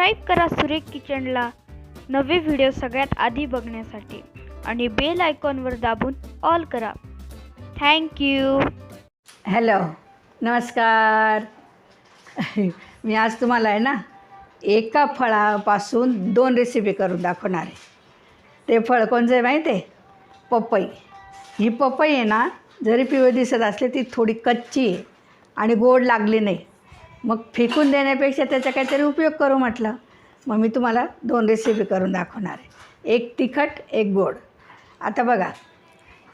Subscribe करा सुरेख किचनला नवे व्हिडिओ सगळ्यात आधी बघण्यासाठी आणि बेल आयकॉनवर दाबून ऑल करा. थँक्यू. हॅलो, नमस्कार. मी आज तुम्हाला आहे ना एका फळापासून 2 रेसिपी करून दाखवणार आहे. ते फळ कोणचं आहे माहीत आहे? पपई. ही पपई आहे ना, जरी पिवळी दिसत असली ती थोडी कच्ची आहे आणि गोड लागली नाही. मग फेकून देण्यापेक्षा त्याचा काहीतरी उपयोग करू म्हटलं. मग मी तुम्हाला 2 रेसिपी करून दाखवणार आहे. एक तिखट, एक गोड. आता बघा,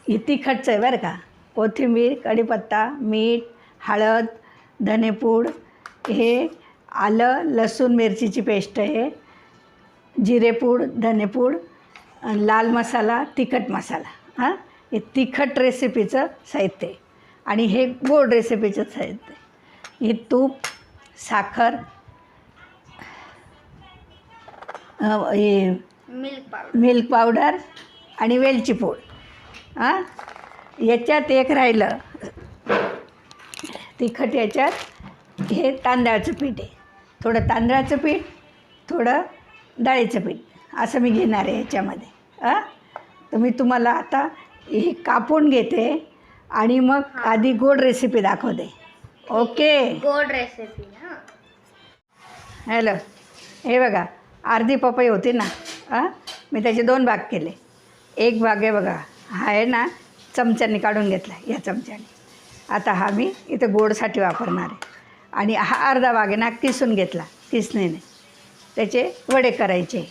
ही तिखटचं आहे बरं का. कोथिंबीर, कढीपत्ता, मीठ, हळद, धनेपूड, हे आलं लसूण मिरचीची पेस्ट आहे, जिरेपूड, धनेपूड, लाल मसाला, तिखट मसाला. हां, हे तिखट रेसिपीचं साहित्य आहे. आणि हे गोड रेसिपीचं साहित्य आहे. हे तूप, साखर, हे मिल्क पावडर आणि वेलची पूड. हां, याच्यात एक राहिलं तिखट. याच्यात हे तांदळाचं पीठ आहे. थोडं तांदळाचं पीठ, थोडं डाळीचं पीठ असं मी घेणार आहे याच्यामध्ये. तर मी तुम्हाला आता हे कापून घेते आणि मग आधी गोड रेसिपी दाखवते. ओके, गोड रेसिपी. हॅलो, हे बघा, अर्धी पपई होती ना, मी त्याचे 2 भाग केले. एक भाग आहे बघा, हा आहे ना चमच्याने काढून घेतला, या चमच्याने. आता हा मी इथं गोडसाठी वापरणार आहे. आणि हा अर्धा भाग आहे ना किसून घेतला, किसणीने. त्याचे वडे करायचे.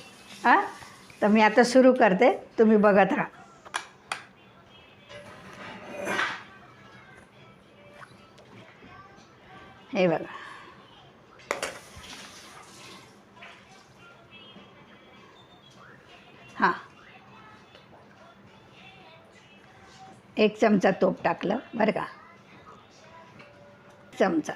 तर मी आता सुरू करते, तुम्ही बघत राहा. हे बघा, हां, 1 चमचा तूप टाकलं बरं का, चमचा.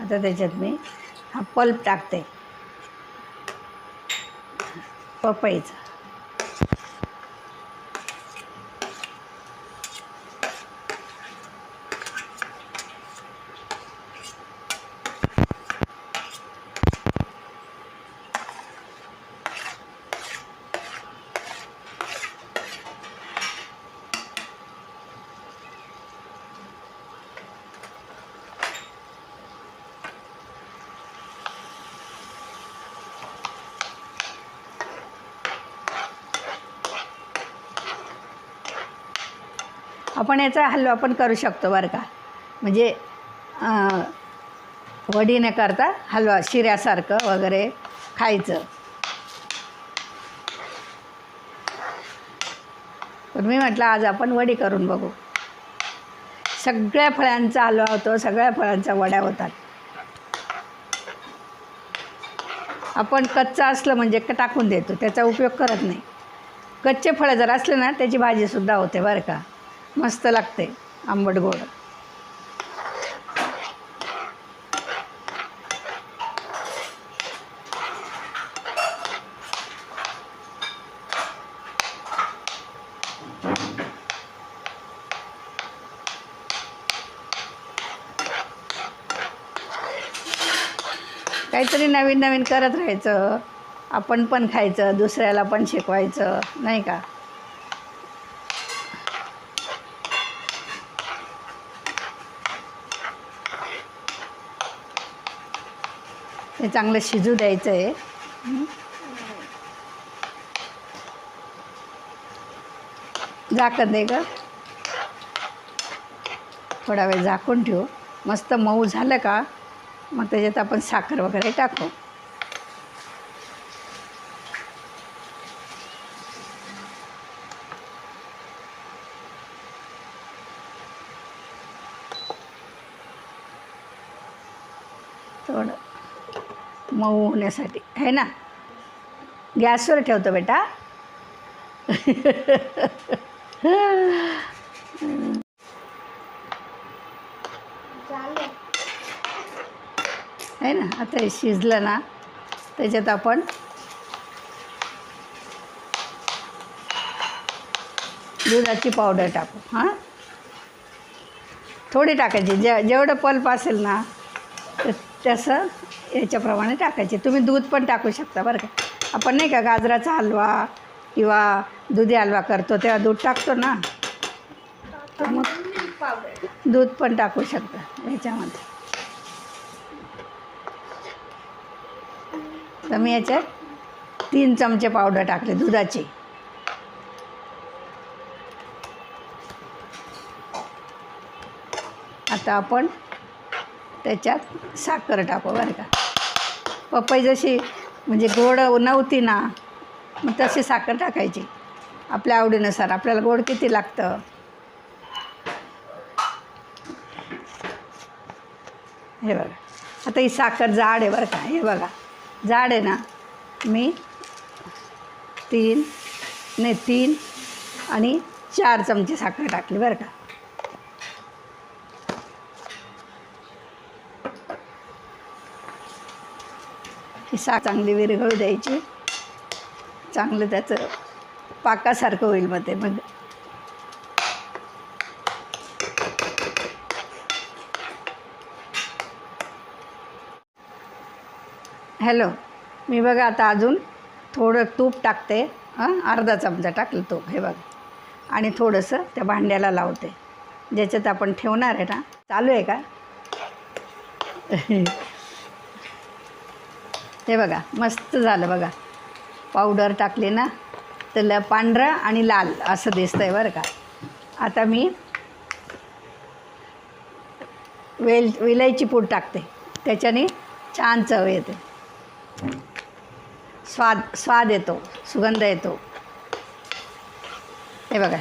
आता त्याच्यात मी हा पल्प टाकते पपईचा. आपण याचा हलवा पण करू शकतो बरं का. म्हणजे वडी न करता हलवा शिऱ्यासारखं वगैरे खायचं. पण मी म्हटलं आज आपण वडी करून बघू. सगळ्या फळांचा हलवा होतो, सगळ्या फळांच्या वड्या होतात. आपण कच्चा असलं म्हणजे टाकून देतो, त्याचा उपयोग करत नाही. कच्चे फळं जर असले ना त्याची भाजीसुद्धा होते बरं का, मस्त लागते, आंबट गोड. काहीतरी नवीन नवीन करत राहायचं. आपण पण खायचं, दुसऱ्याला पण शिकवायचं, नाही का. हे चांगलं शिजू द्यायचं आहे. झाकण दे गं, थोडा वेळ झाकून ठेवू. मस्त मऊ झालं का मग त्याच्यात आपण साखर वगैरे टाकू. थोडं मऊ होण्यासाठी आहे ना. गॅसवर ठेवतो बेटा. आहे ना. आता हे शिजलं ना, त्याच्यात आपण दुधाची पावडर टाकू. हां, थोडी टाकायची. जेवढं पल्प असेल ना तसं याच्याप्रमाणे टाकायचे. तुम्ही दूध पण टाकू शकता बरं का. आपण नाही का गाजराचा हलवा किंवा दुधी हलवा करतो तेव्हा दूध टाकतो ना, तर मग दूध पण टाकू शकता याच्यामध्ये. तर मी याच्यात 3 चमचे पावडर टाकले दुधाची. आता आपण त्याच्यात साखर टाकू बरं का. पपई जशी म्हणजे गोड नव्हती ना, मग तशी साखर टाकायची आपल्या आवडीनुसार. आपल्याला गोड किती लागतं. हे बघा, आता ही साखर जाड आहे बरं का. हे बघा जाड आहे ना. मी 3 आणि 4 चमचे साखर टाकली बरं का. ही चांगली विरघळू द्यायची. चांगलं त्याचं पाकासारखं होईल मग ते. मग हॅलो, मी बघा आता अजून थोडं तूप टाकते. अर्धा चमचा टाकलं तूप. हे बघा, आणि थोडंसं त्या भांड्याला लावते ज्याच्यात आपण ठेवणार आहे ना. चालू आहे का? हे बघा मस्त झालं बघा. पावडर टाकली ना त्याला पांढरं आणि लाल असं दिसतंय बरं का. आता मी विलायची पूड टाकते. त्याच्याने छान चव येते, स्वाद येतो, सुगंध येतो. हे बघा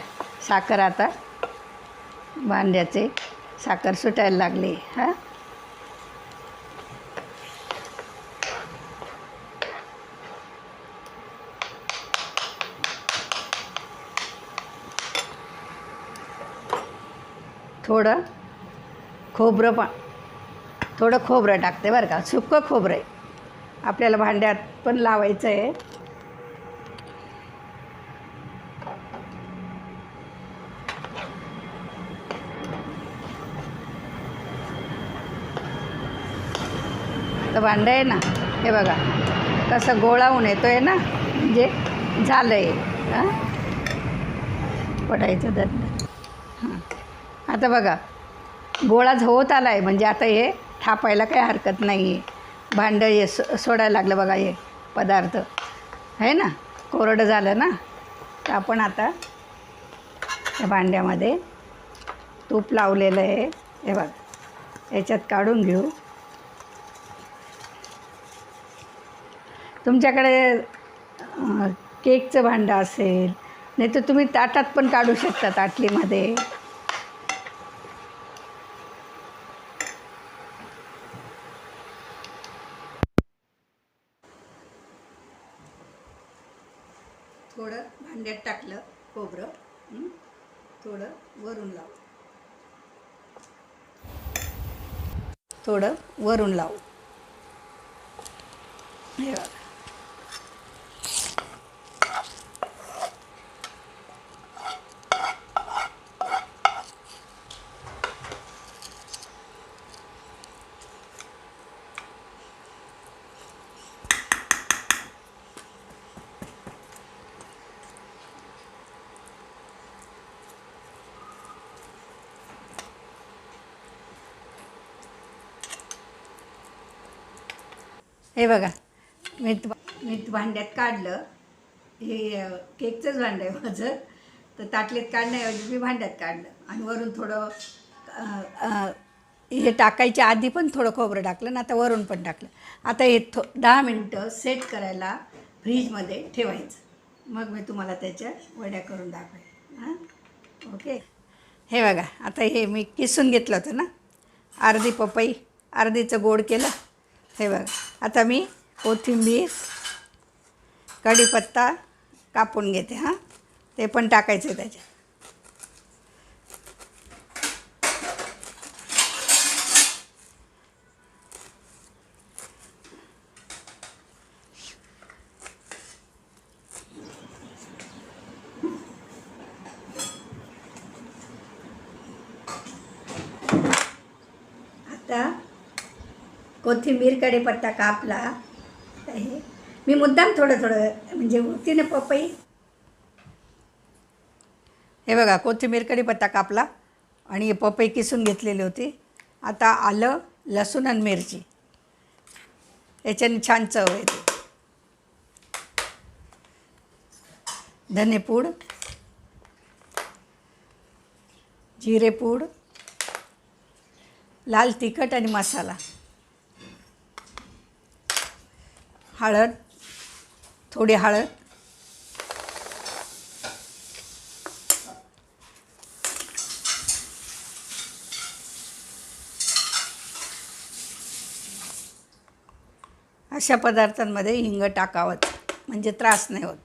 साखर आता भांड्याचे साखर सुटायला लागली. हां, थोडं खोबरं टाकते बरं का. सुक्कं खोबरं आहे, आपल्याला भांड्यात पण लावायचं आहे. तर भांडं आहे ना, हे बघा कसं गोळावून येतो आहे ना, म्हणजे झालं आहे. हां, पडायचं दंड. हां, आता बघा गोळा होत आला आहे, म्हणजे आता हे थापायला काही हरकत नाही आहे. भांडं हे सोडायला लागलं बघा. हे पदार्थ आहे ना कोरडं झालं ना. तर आपण आता या भांड्यामध्ये तूप लावलेलं आहे. हे बघा याच्यात काढून घेऊ. तुमच्याकडे केकचं भांडं असेल, नाही तर तुम्ही ताटात पण काढू शकता, ताटलीमध्ये. थोडं भांड्यात टाकलं खोबरं, थोडं वरून लावू, थोडं वरून लावू. हे बघा हे बघा मी भांड्यात काढलं. हे केकचंच भांडं आहे माझं, तर ताटलीत काढण्याऐवजी मी भांड्यात काढलं. आणि वरून थोडं हे टाकायच्या आधी पण थोडं खोबरं टाकलं ना, आता वरून पण टाकलं. आता हे 10 मिनटं सेट करायला फ्रीजमध्ये ठेवायचं. मग मी तुम्हाला त्याच्या वड्या करून दाखवेन. हां, ओके. हे बघा आता हे मी किसून घेतलं होतं ना, अर्धी पपई अर्धीचं गोड केलं. हे बघा आता मी कोथिंबीर कढीपत्ता कापून घेते हां, ते पण टाकायचं आहे त्याच्यात. आता कोथिंबीर कढीपत्ता कापला. हे मी मुद्दाम थोडं थोडं म्हणजे होती ना पपई. हे बघा कोथिंबीर कढीपत्ता कापला आणि हे पपई किसून घेतलेली होती. आता आलं लसूण आणि मिरची याच्याने छान चव येते. धनेपूड, जिरेपूड, लाल तिखट आणि मसाला, हळद, थोडी हळद, अशा पदार्थांमध्ये हिंग टाकावंच म्हणजे त्रास नाही होत.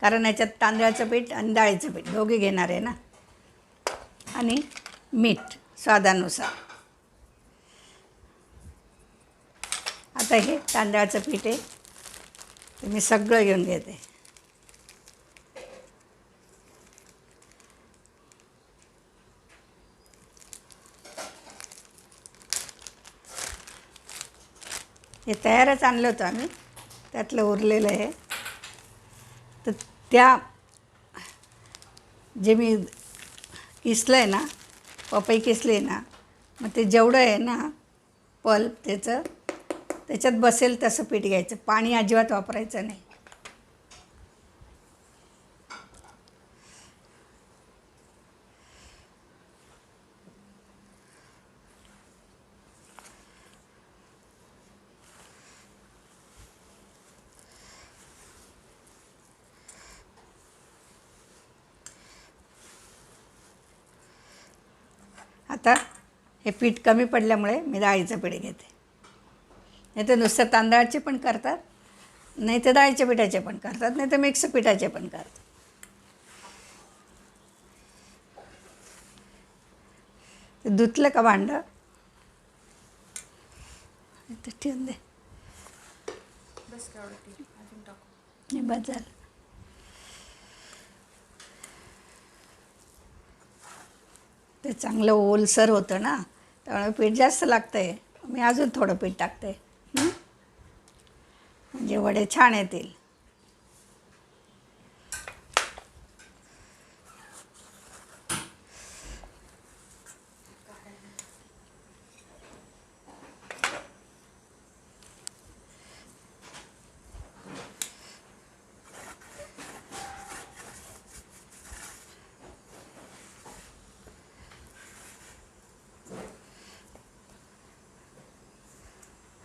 कारण याच्यात तांदळाचं पीठ आणि डाळीचं पीठ दोघे घेणार आहे ना. आणि मीठ स्वादानुसार. आता हे तांदळाचं पीठ आहे ते मी सगळं घेऊन घेते. हे तयारच आणलं होतं आम्ही, त्यातलं उरलेलं आहे. तर त्या जे मी किसलं आहे ना, पपई किसली आहे ना, मग ते जेवढं आहे ना पल्प त्याच्यात बसेल तसं पीठ घ्यायचं. पाणी अजिबात वापरायचं नाही. आता हे पीठ कमी पडल्यामुळे मी डाळीचं पीठ घेते. नाही तर नुसतं तांदळाचे पण करतात, नाही तर डाळीच्या पिठाचे पण करतात, नाही तर मिक्स पिठाचे पण करतात. ते धुतलं का भांडं ते ठेवून दे. बस झालं. ते चांगलं ओलसर होतं ना, त्यामुळे पीठ जास्त लागतं आहे. मी अजून थोडं पीठ टाकते म्हणजे वडे छान येतील.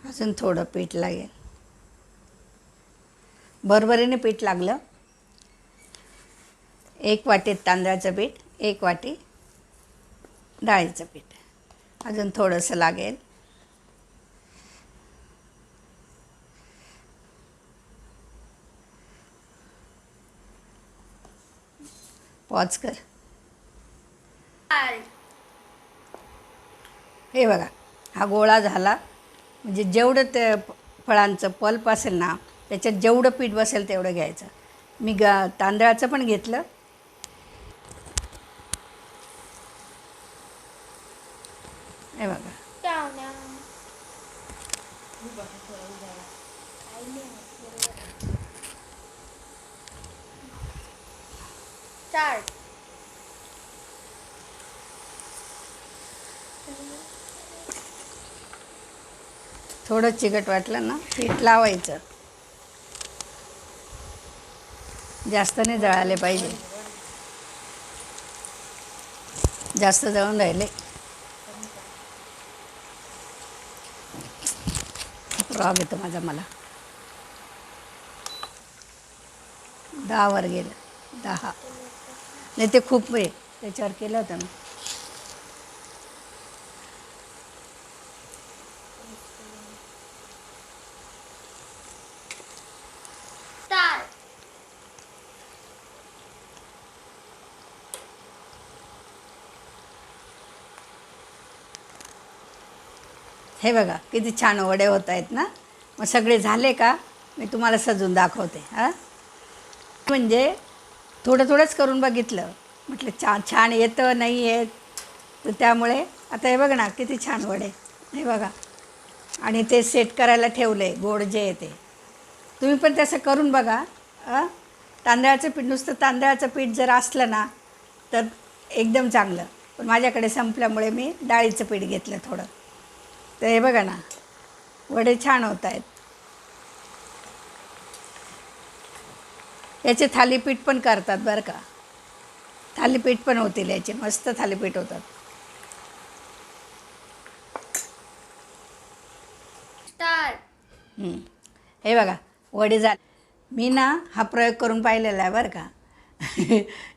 अजून थोडं पीठ लागेल. बरोबरीने पीठ लागलं. 1 वाटी तांदळाचं पीठ, 1 वाटी डाळीचं पीठ. अजून थोडंसं लागेल. पॉज कर. हे बघा हा गोळा झाला म्हणजे जेवढं ते फळांचं पल्प असेल ना त्याच्यात जेवढं पीठ बसेल तेवढं घ्यायचं. मी तांदळाचं पण घेतलं. हे बघा थोडं चिकट वाटलं ना पीठ लावायचं. जास्त नाही जळाले पाहिजे, जास्त जळून राहिले. राग येतो माझा मला. 10 वर गेलं. 10 नाही ते खूप आहे त्याच्यावर केलं होतं मी. हे बघा किती छान वडे होत आहेत ना. मग सगळे झाले का मी तुम्हाला सजून दाखवते. हां म्हणजे थोडं थोडंच करून बघितलं, म्हटलं छान येतं नाही येत, तर त्यामुळे आता हे बघा ना किती छान वडे. हे बघा आणि ते सेट करायला ठेवले गोड जे येते. तुम्ही पण तसं करून बघा. तांदळाचं पीठ, नुसतं तांदळाचं पीठ जर असलं ना तर एकदम चांगलं, पण माझ्याकडे संपल्यामुळे मी डाळीचं पीठ घेतलं थोडं. तर हे बघा ना वडे छान होत आहेत. याचे थालीपीठ पण करतात बरं का, थालीपीठ पण होतील याचे, मस्त थालीपीठ होतात. हे बघा वडे झाले. मी ना हा प्रयोग करून पाहिलेला आहे बरं का.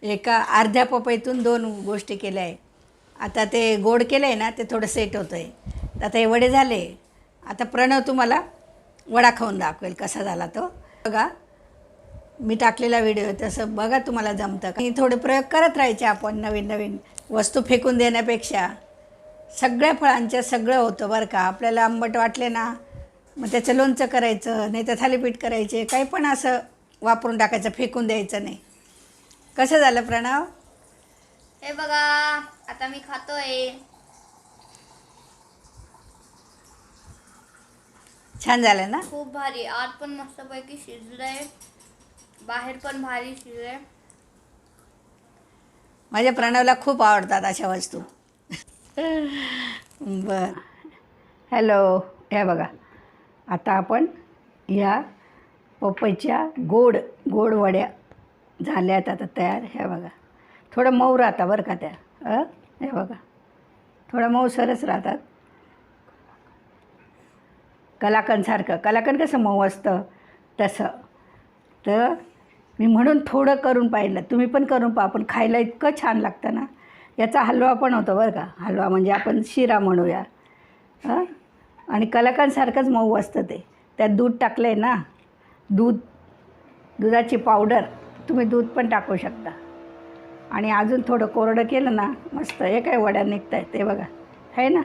एका अर्ध्या पपईतून 2 गोष्टी केल्या आहे. आता ते गोड केलं आहे ना ते थोडं सेट होतं आहे. आता हे वडे झाले. आता प्रणव तुम्हाला वडा खाऊन दाखवेल कसा झाला तो. बघा मी टाकलेला व्हिडिओ, तसं बघा तुम्हाला जमतं का. थोडे प्रयोग करत राहायचे आपण, नवीन नवीन वस्तू फेकून देण्यापेक्षा. सगळ्या फळांचं सगळं होतं बरं का. आपल्याला आंबट वाटले ना मग त्याचं लोणचं करायचं, नाही तर थालीपीठ करायचे, काही पण असं वापरून टाकायचं, फेकून द्यायचं नाही. कसं झालं प्रणव? हे बघा आता मी खातोय. छान झालं ना? खूप भारी. आत पण मस्तपैकी शिजलंय, बाहेर पण भारी शिजलंय. माझ्या प्रणवला खूप आवडतात अशा वस्तू. बरं हॅलो. हे बघा आता आपण या पपईच्या गोड वड्या झाल्यात आता तयार. हे बघा थोडं मऊ राहतात बरं का त्या. हे बघा थोडं मऊ सरस राहतात, कलाकंदसारखं. कलाकंद कसं मऊ असतं तसं. तर मी म्हणून थोडं करून पाहिलं, तुम्ही पण करून पहा. पण खायला इतकं छान लागतं ना. याचा हलवा पण होतो बरं का. हलवा म्हणजे आपण शिरा म्हणूया. आणि कलाकंदसारखंच मऊ असतं ते. त्यात दूध टाकलं आहे ना, दुधाची पावडर, तुम्ही दूध पण टाकू शकता. आणि अजून थोडं कोरडं केलं ना मस्त. हे काय वड्या निघत आहेत ते बघा, आहे ना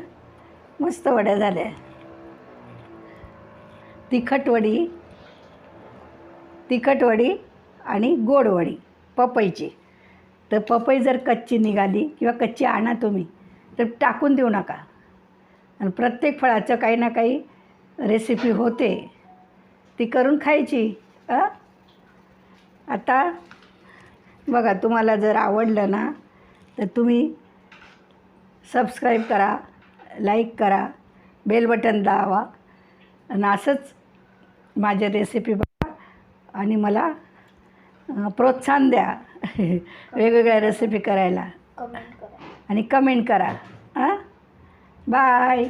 मस्त वड्या झाल्या. तिखट वडी आणि गोड वडी पपईची. तर पपई जर कच्ची निघाली किंवा कच्ची आणा तुम्ही तर टाकून देऊ नका. आणि प्रत्येक फळाचं काही ना काही रेसिपी होते, ती करून खायची. आता बघा तुम्हाला जर आवडलं ना तर तुम्ही सबस्क्राईब करा, लाईक करा, बेल बटन दाबा आणि असंच माझे रेसिपी बघा आणि मला प्रोत्साहन द्या वेगवेगळ्या रेसिपी करायला आणि कमेंट करा. बाय.